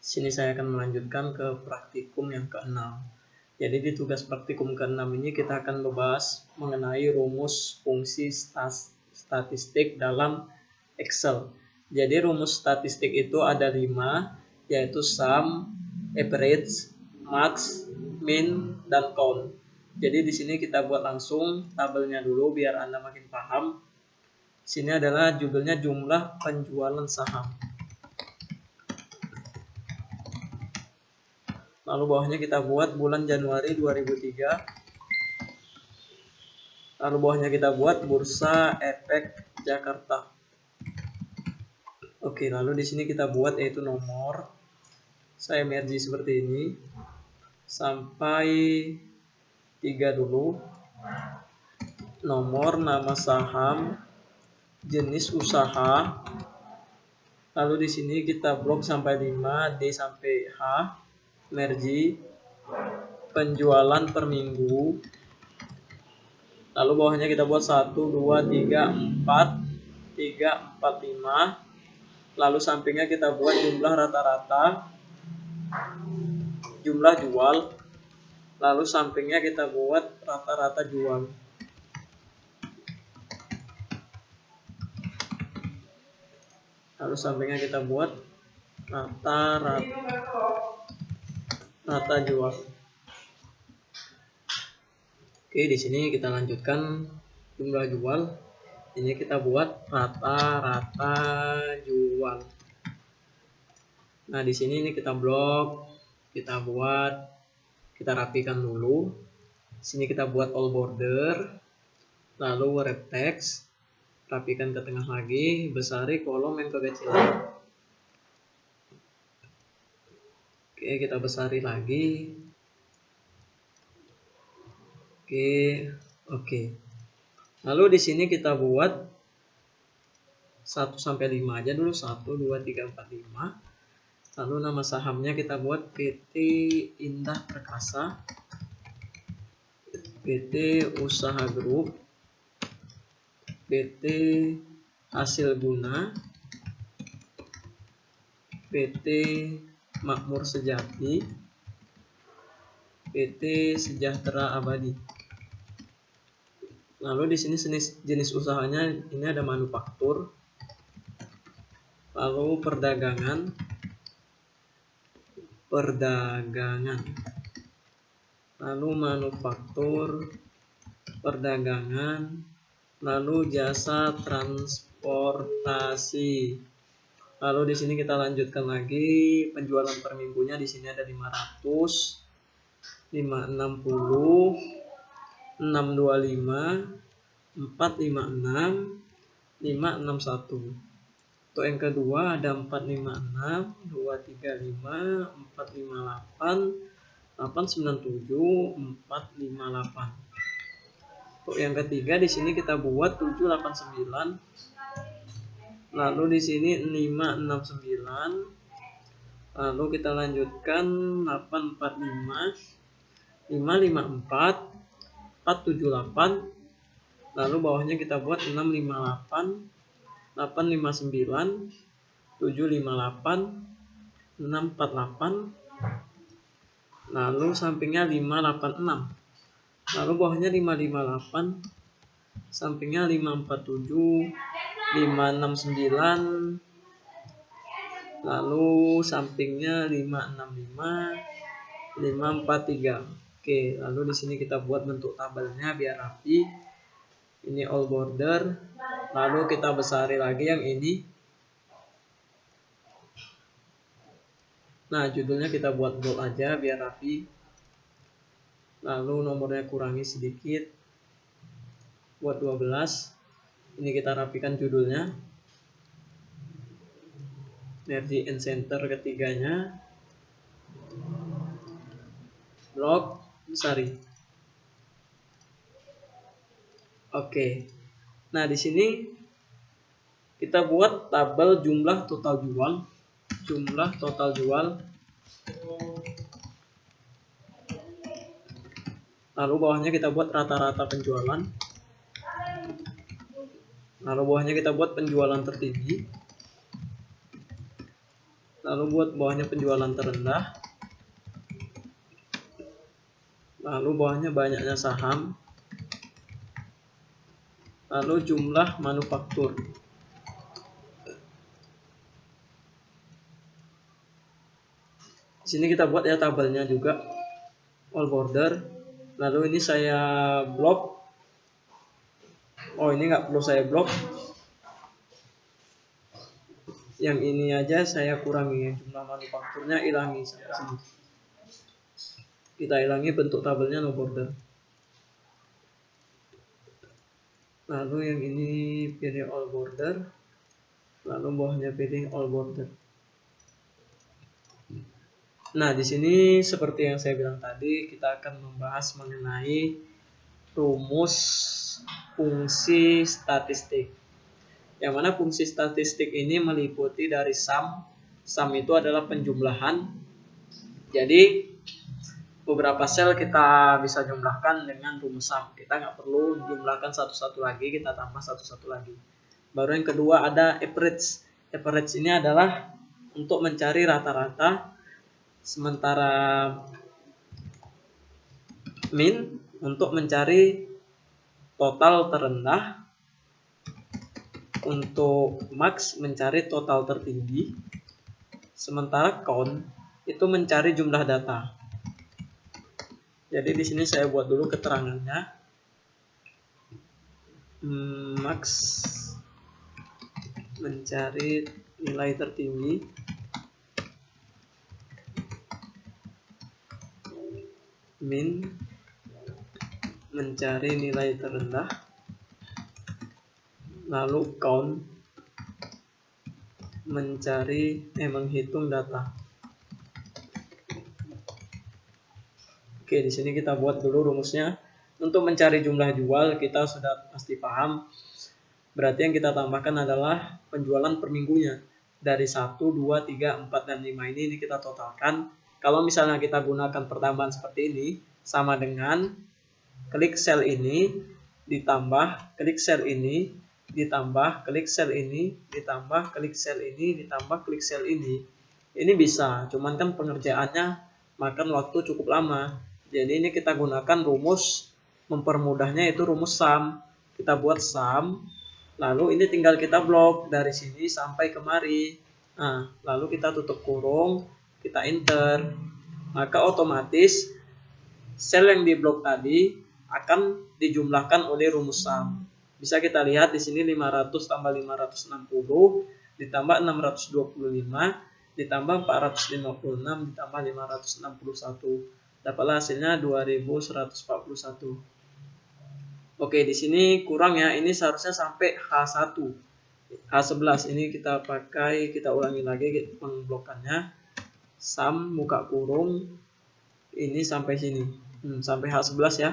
Sini saya akan melanjutkan ke praktikum yang ke-6. Jadi di tugas praktikum ke-6 ini kita akan membahas mengenai rumus fungsi statistik dalam Excel. Jadi rumus statistik itu ada 5, yaitu sum, average, max, min, dan count. Jadi di sini kita buat langsung tabelnya dulu biar Anda makin paham. Sini adalah judulnya jumlah penjualan saham. Lalu bawahnya kita buat bulan Januari 2003. Lalu bawahnya kita buat Bursa Efek Jakarta. Oke, lalu di sini kita buat yaitu nomor. Saya merge seperti ini. Sampai 3 dulu. Nomor, nama saham, jenis usaha. Lalu di sini kita blok sampai 5, D sampai H. Merge, penjualan per minggu. Lalu bawahnya kita buat 1, 2, 3, 4, 3, 4, 5. Lalu sampingnya kita buat jumlah rata-rata, jumlah jual. Lalu sampingnya kita buat rata-rata jual. Lalu sampingnya kita buat rata jual. Oke, di sini kita lanjutkan jumlah jual. Ini kita buat rata-rata jual. Nah, di sini ini kita blok, kita rapikan dulu. Sini kita buat all border, lalu wrap text, rapikan ke tengah lagi, besari kolom yang kekecilan. Oke, kita besari lagi. Oke. Lalu di sini kita buat 1 sampai 5 aja dulu. 1, 2, 3, 4, 5. Lalu nama sahamnya kita buat PT Indah Perkasa, PT Usaha Group, PT Hasil Guna, PT Makmur Sejati, PT Sejahtera Abadi. Lalu di sini jenis usahanya ini ada manufaktur, lalu perdagangan, lalu manufaktur, perdagangan, lalu jasa transportasi. Lalu di sini kita lanjutkan lagi penjualan per minggunya. Di sini ada 500, 560, 625, 456, 561. Untuk yang kedua ada 456, 235, 458, 897, 458. Untuk yang ketiga di sini kita buat 789. Lalu di sini 569. Lalu kita lanjutkan 845, 554, 478. Lalu bawahnya kita buat 658, 859, 758, 648. Lalu sampingnya 586. Lalu bawahnya 558, sampingnya 547, 569. Lalu sampingnya 565, 543. Oke, lalu di sini kita buat bentuk tabelnya biar rapi. Ini all border. Lalu kita besari lagi yang ini. Nah, judulnya kita buat bold aja biar rapi. Lalu nomornya kurangi sedikit. Buat 12. Ini kita rapikan judulnya. Merge and center ketiganya. Blok, besari. Oke. Nah, di sini kita buat tabel jumlah total jual. Jumlah total jual. Lalu bawahnya kita buat rata-rata penjualan. Lalu bawahnya kita buat penjualan tertinggi. Lalu lalu buat bawahnya penjualan terendah, lalu bawahnya banyaknya saham, lalu jumlah manufaktur. Di sini kita buat ya tabelnya juga, all border. Lalu ini saya blok. Oh, ini nggak perlu saya blok. Yang ini aja saya kurangi, jumlah manufakturnya hilangi sampai sini. Kita hilangi bentuk tabelnya no border. Lalu yang ini pilih all border, lalu bawahnya pilih all border. Nah, di sini seperti yang saya bilang tadi, kita akan membahas mengenai rumus fungsi statistik. Yang mana fungsi statistik ini meliputi dari sum. Sum itu adalah penjumlahan. Jadi beberapa sel kita bisa jumlahkan dengan rumus sum. Kita nggak perlu jumlahkan satu-satu lagi, kita tambah satu-satu lagi. Baru yang kedua ada average. Average ini adalah untuk mencari rata-rata, sementara min untuk mencari total terendah, untuk max mencari total tertinggi, sementara count itu mencari jumlah data. Jadi di sini saya buat dulu keterangannya. Max mencari nilai tertinggi, min mencari nilai terendah, lalu count menghitung data. Oke, di sini kita buat dulu rumusnya. Untuk mencari jumlah jual kita sudah pasti paham. Berarti yang kita tambahkan adalah penjualan per minggunya. Dari 1, 2, 3, 4, dan 5 ini kita totalkan. Kalau misalnya kita gunakan pertambahan seperti ini, sama dengan klik sel ini, ditambah klik sel ini, ditambah klik sel ini, ditambah klik sel ini, ditambah klik sel ini. Ini bisa, cuman kan pengerjaannya makan waktu cukup lama. Jadi ini kita gunakan rumus mempermudahnya, itu rumus sum. Kita buat sum, lalu ini tinggal kita blok dari sini sampai kemari. Nah, lalu kita tutup kurung, kita enter. Maka otomatis sel yang di blok tadi akan dijumlahkan oleh rumus sum. Bisa kita lihat di sini 500 tambah 560 ditambah 625 ditambah 456 ditambah 561. Dapatlah hasilnya 2141. Oke, di sini kurang ya. Ini seharusnya sampai H1. H11 ini kita pakai, kita ulangi lagi pengblokannya. Sum buka kurung ini sampai sini. Sampai H11 ya.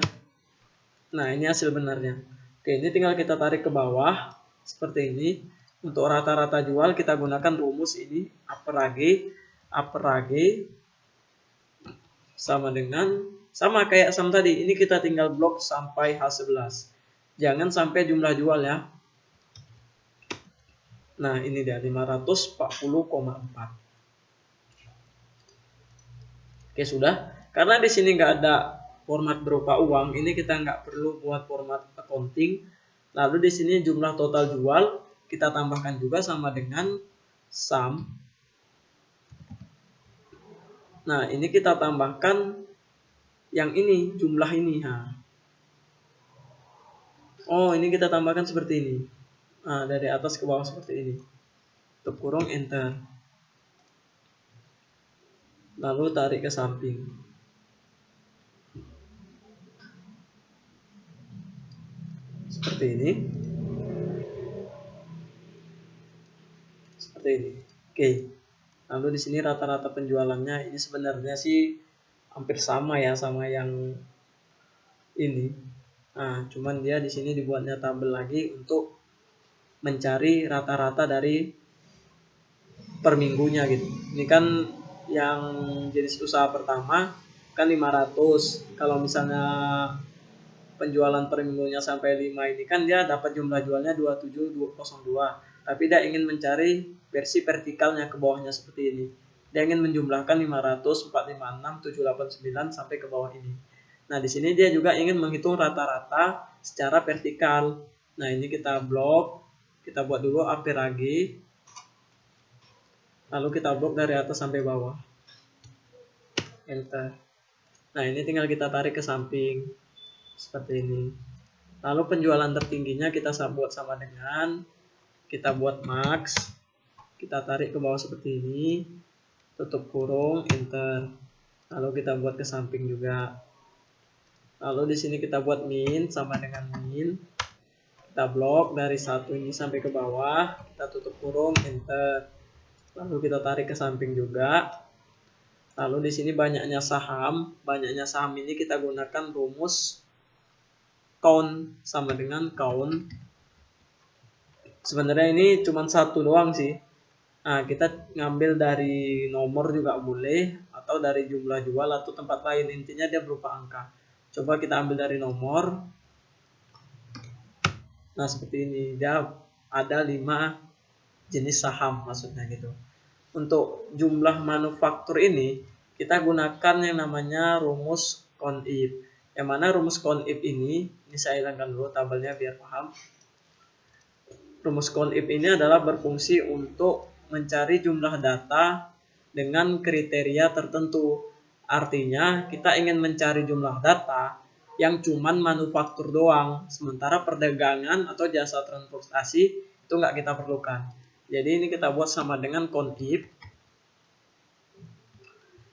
Nah, ini hasil benarnya. Oke, ini tinggal kita tarik ke bawah seperti ini. Untuk rata-rata jual kita gunakan rumus ini, upper AG sama kayak sum tadi. Ini kita tinggal blok sampai H11. Jangan sampai jumlah jual ya. Nah, ini dia 540,4. Oke, sudah. Karena di sini nggak ada format berupa uang, ini kita nggak perlu buat format accounting. Lalu di sini jumlah total jual kita tambahkan juga sama dengan sum. Nah, ini kita tambahkan yang ini, jumlah ini. Oh, ini kita tambahkan seperti ini. Nah, dari atas ke bawah seperti ini. Tutup kurung, enter. Lalu tarik ke samping. Seperti ini. Seperti ini. Oke. Lalu di sini rata-rata penjualannya ini sebenarnya sih hampir sama ya sama yang ini. Nah, cuman dia di sini dibuatnya tabel lagi untuk mencari rata-rata dari per minggunya gitu. Ini kan yang jenis usaha pertama kan 500. Kalau misalnya penjualan per minggunya sampai 5 ini kan dia dapat jumlah jualnya 2702. Tapi dia ingin mencari versi vertikalnya ke bawahnya seperti ini. Dia ingin menjumlahkan 500, 456, 789 sampai ke bawah ini. Nah, di sini dia juga ingin menghitung rata-rata secara vertikal. Nah, ini kita blok, kita buat dulu aperagi, lalu kita blok dari atas sampai bawah. Enter. Nah, ini tinggal kita tarik ke samping seperti ini. Lalu penjualan tertingginya kita buat sama dengan, kita buat max, kita tarik ke bawah seperti ini, tutup kurung, enter. Lalu kita buat ke samping juga. Lalu di sini kita buat min sama dengan min. Kita blok dari satu ini sampai ke bawah, kita tutup kurung, enter. Lalu kita tarik ke samping juga. Lalu di sini banyaknya saham ini kita gunakan rumus count sama dengan count. Sebenarnya ini cuma satu doang sih. Nah, kita ngambil dari nomor juga boleh, atau dari jumlah jual atau tempat lain. Intinya dia berupa angka. Coba kita ambil dari nomor. Nah, seperti ini. Dia ada 5 jenis saham maksudnya gitu. Untuk jumlah manufaktur ini, kita gunakan yang namanya rumus count if. Yang mana rumus count if ini saya hilangkan dulu tabelnya biar paham. Rumus count if ini adalah berfungsi untuk mencari jumlah data dengan kriteria tertentu. Artinya kita ingin mencari jumlah data yang cuman manufaktur doang, sementara perdagangan atau jasa transportasi itu nggak kita perlukan. Jadi ini kita buat sama dengan count if.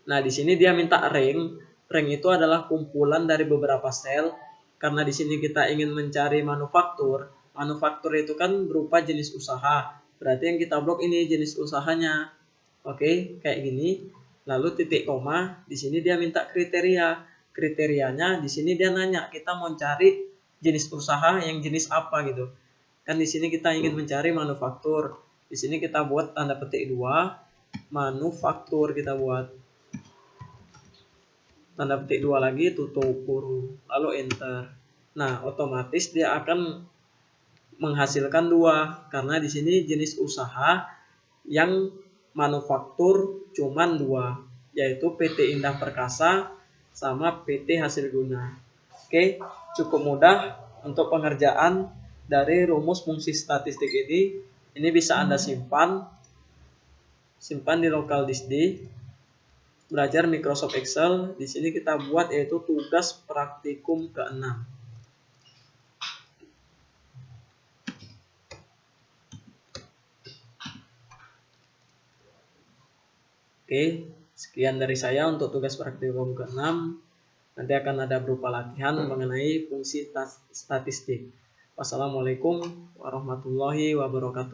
Nah, di sini dia minta rank. Rank itu adalah kumpulan dari beberapa sel. Karena di sini kita ingin mencari manufaktur. Manufaktur itu kan berupa jenis usaha. Berarti yang kita blok ini jenis usahanya. Oke, kayak gini. Lalu titik koma, di sini dia minta kriteria. Kriterianya di sini dia nanya, kita mau cari jenis usaha yang jenis apa gitu. Kan di sini kita ingin mencari manufaktur. Di sini kita buat tanda petik 2, manufaktur kita buat. Tanda petik 2 lagi, tutup kurung, lalu enter. Nah, otomatis dia akan menghasilkan 2 karena di sini jenis usaha yang manufaktur cuman 2, yaitu PT Indah Perkasa sama PT Hasil Guna. Oke, cukup mudah untuk pengerjaan dari rumus fungsi statistik ini. Ini bisa Anda simpan di local disk D. Belajar Microsoft Excel. Di sini kita buat yaitu tugas praktikum ke-6. Oke, sekian dari saya untuk tugas praktikum ke-6. Nanti akan ada berupa latihan mengenai fungsi statistik. Wassalamualaikum warahmatullahi wabarakatuh.